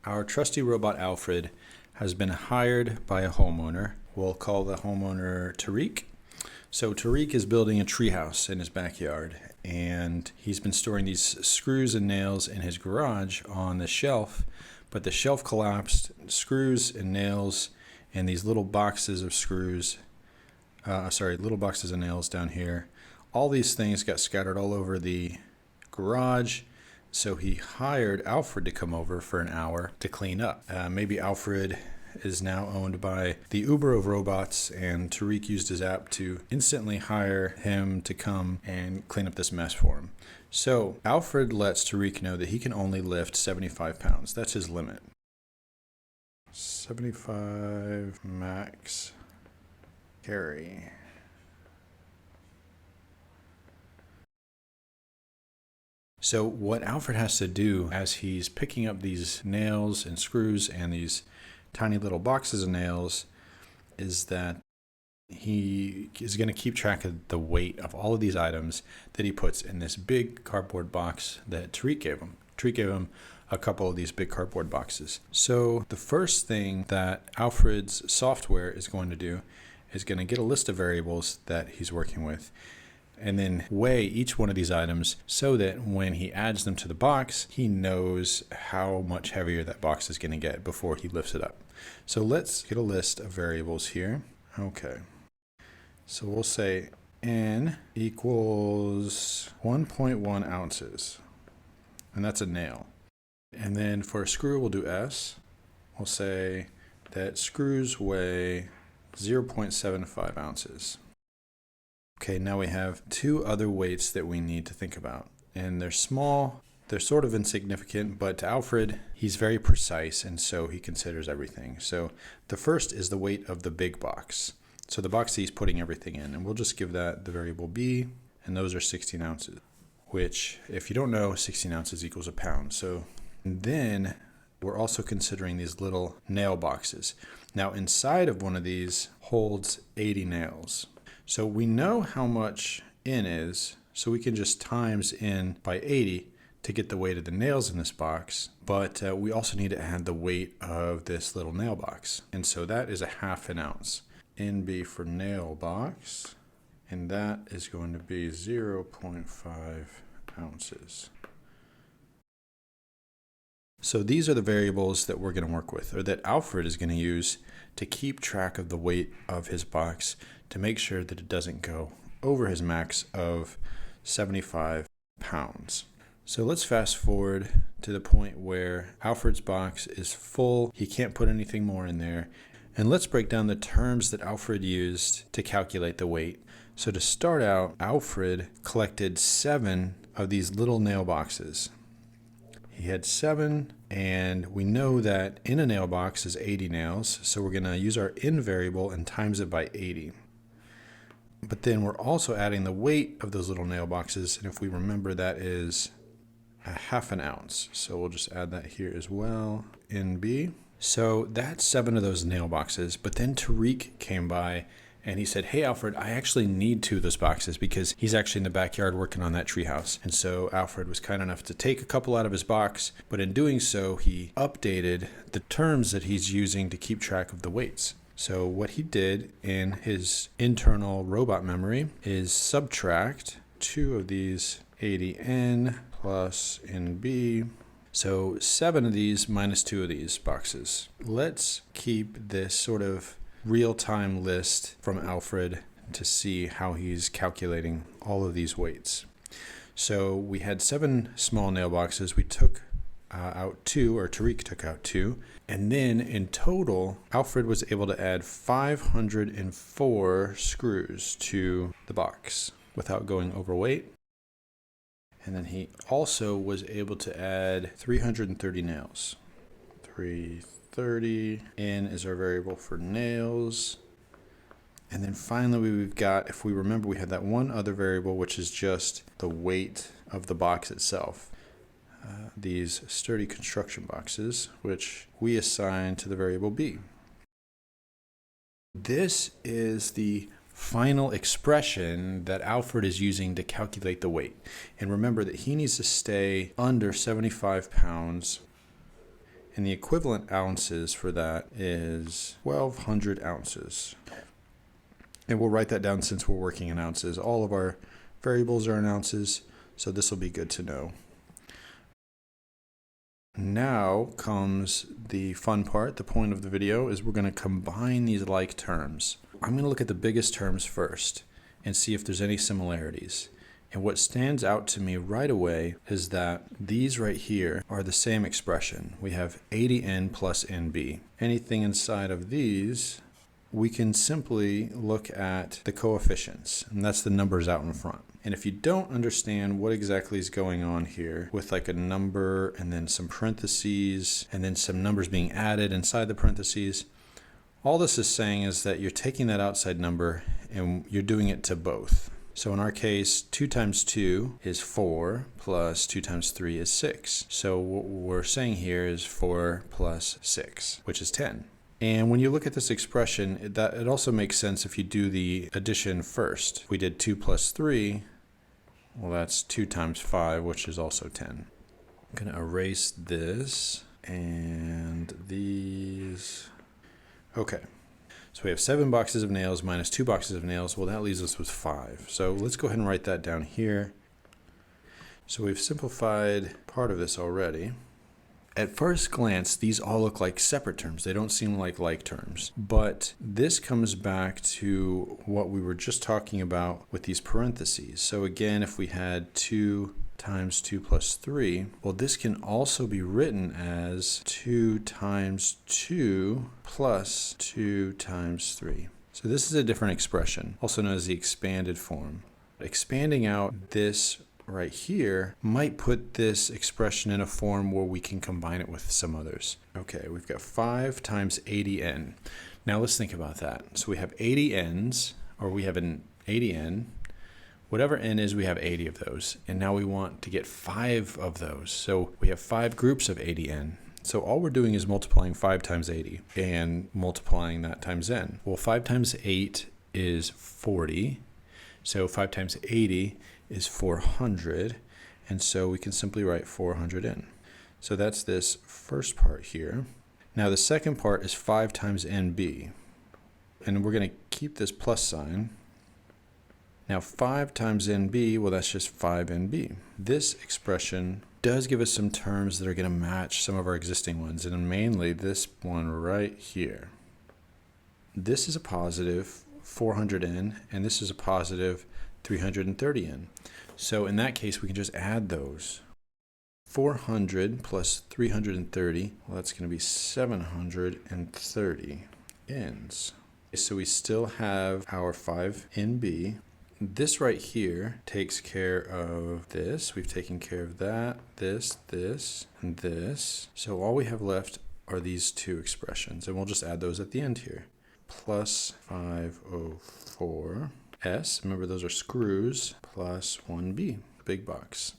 Our trusty robot Alfred has been hired by a homeowner. We'll call the homeowner Tariq. So Tariq is building a treehouse in his backyard, and he's been storing these screws and nails in his garage on the shelf, but the shelf collapsed. Screws and nails and these little boxes of screws, little boxes of nails down here, all these things got scattered all over the garage. So he hired Alfred to come over for an hour to clean up. Maybe Alfred is now owned by the Uber of robots, and Tariq used his app to instantly hire him to come and clean up this mess for him. So Alfred lets Tariq know that he can only lift 75 pounds. That's his limit. 75 max carry. So what Alfred has to do as he's picking up these nails and screws and these tiny little boxes of nails is that he is going to keep track of the weight of all of these items that he puts in this big cardboard box that Tariq gave him. Tariq gave him a couple of these big cardboard boxes. So the first thing that Alfred's software is going to do is going to get a list of variables that he's working with, and then weigh each one of these items so that when he adds them to the box, he knows how much heavier that box is going to get before he lifts it up. So let's get a list of variables here. Okay. So we'll say N equals 1.1 ounces, and that's a nail. And then for a screw, we'll do S. We'll say that screws weigh 0.75 ounces. Okay, now we have two other weights that we need to think about. And they're small, they're sort of insignificant, but to Alfred, he's very precise, and so he considers everything. So the first is the weight of the big box. So the box he's putting everything in, and we'll just give that the variable B, and those are 16 ounces, which, if you don't know, 16 ounces equals a pound. So then we're also considering these little nail boxes. Now inside of one of these holds 80 nails. So we know how much N is, so we can just times N by 80 to get the weight of the nails in this box, but we also need to add the weight of this little nail box. And so that is a half an ounce. NB for nail box, and that is going to be 0.5 ounces. So these are the variables that we're going to work with, or that Alfred is going to use to keep track of the weight of his box to make sure that it doesn't go over his max of 75 pounds. So let's fast forward to the point where Alfred's box is full. He can't put anything more in there. And let's break down the terms that Alfred used to calculate the weight. So to start out, Alfred collected 7 of these little nail boxes. He had 7, and we know that in a nail box is 80 nails, so we're going to use our N variable and times it by 80. But then we're also adding the weight of those little nail boxes, and if we remember, that is a half an ounce. So we'll just add that here as well, NB. So that's 7 of those nail boxes, but then Tariq came by and he said, hey, Alfred, I actually need 2 of those boxes because he's actually in the backyard working on that treehouse. And so Alfred was kind enough to take a couple out of his box, but in doing so, he updated the terms that he's using to keep track of the weights. So what he did in his internal robot memory is subtract 2 of these 80N plus NB. So 7 of these minus 2 of these boxes. Let's keep this sort of real-time list from Alfred to see how he's calculating all of these weights. So we had 7 small nail boxes. We took out 2, or Tariq took out 2, and then in total, Alfred was able to add 504 screws to the box without going overweight. And then he also was able to add 330 nails. 330. N is our variable for nails. And then finally we've got, if we remember, we had that one other variable, which is just the weight of the box itself. These sturdy construction boxes, which we assign to the variable B. This is the final expression that Alfred is using to calculate the weight. And remember that he needs to stay under 75 pounds And the equivalent ounces for that is 1,200 ounces. And we'll write that down since we're working in ounces. All of our variables are in ounces, so this will be good to know. Now comes the fun part. The point of the video is we're going to combine these like terms. I'm going to look at the biggest terms first and see if there's any similarities. And what stands out to me right away is that these right here are the same expression. We have 80n plus nb. Anything inside of these, we can simply look at the coefficients, and that's the numbers out in front. And if you don't understand what exactly is going on here with like a number and then some parentheses and then some numbers being added inside the parentheses, all this is saying is that you're taking that outside number and you're doing it to both. So in our case, 2 times 2 is 4 plus 2 times 3 is 6. So what we're saying here is 4 plus 6, which is 10. And when you look at this expression, it also makes sense if you do the addition first. If we did 2 plus 3, well, that's 2 times 5, which is also 10. I'm going to erase this and these. Okay. So we have 7 boxes of nails minus 2 boxes of nails. Well, that leaves us with 5. So let's go ahead and write that down here. So we've simplified part of this already. At first glance, these all look like separate terms. They don't seem like terms. But this comes back to what we were just talking about with these parentheses. So again, if we had 2 times 2 plus 3, well, this can also be written as 2 times 2 plus 2 times 3. So this is a different expression, also known as the expanded form. Expanding out this right here might put this expression in a form where we can combine it with some others. Okay, we've got 5 times 80n. Now let's think about that. So we have 80 n's, or we have an 80n. Whatever n is, we have 80 of those. And now we want to get 5 of those. So we have 5 groups of 80n. So all we're doing is multiplying 5 times 80 and multiplying that times n. Well, 5 times 8 is 40. So 5 times 80 is 400. And so we can simply write 400n. So that's this first part here. Now the second part is 5 times nb. And we're going to keep this plus sign. Now 5 times nb, well, that's just 5nb. This expression does give us some terms that are going to match some of our existing ones, and mainly this one right here. This is a positive 400n, and this is a positive 330n. So in that case, we can just add those. 400 plus 330, well, that's going to be 730 n's. So we still have our 5nb. This right here takes care of this. We've taken care of that, this, and this. So all we have left are these two expressions, and we'll just add those at the end here. Plus 504s, remember those are screws, plus 1b, big box.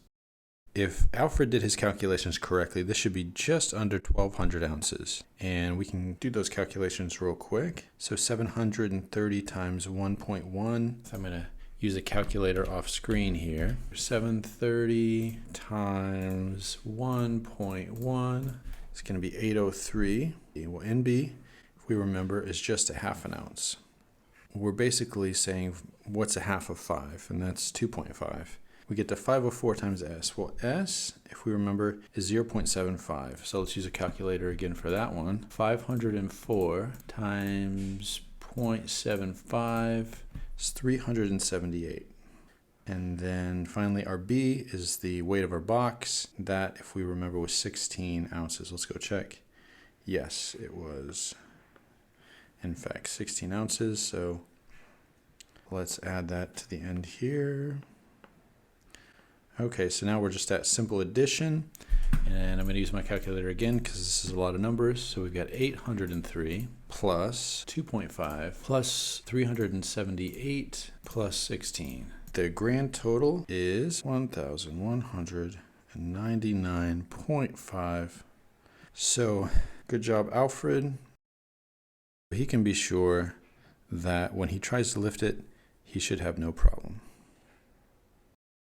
If Alfred did his calculations correctly, this should be just under 1,200 ounces. And we can do those calculations real quick. So 730 times 1.1, so I'm going to use a calculator off screen here. 730 times 1.1 is going to be 803. Well, NB, if we remember, is just a half an ounce. We're basically saying what's a half of 5, and that's 2.5. We get to 504 times S. Well, S, if we remember, is 0.75. So let's use a calculator again for that one. 504 times 0.75 is 378. And then finally our B is the weight of our box. That, if we remember, was 16 ounces. Let's go check. Yes, it was, in fact, 16 ounces. So let's add that to the end here. Okay, so now we're just at simple addition. And I'm going to use my calculator again because this is a lot of numbers. So we've got 803 plus 2.5 plus 378 plus 16. The grand total is 1,199.5. So good job, Alfred. He can be sure that when he tries to lift it, he should have no problem.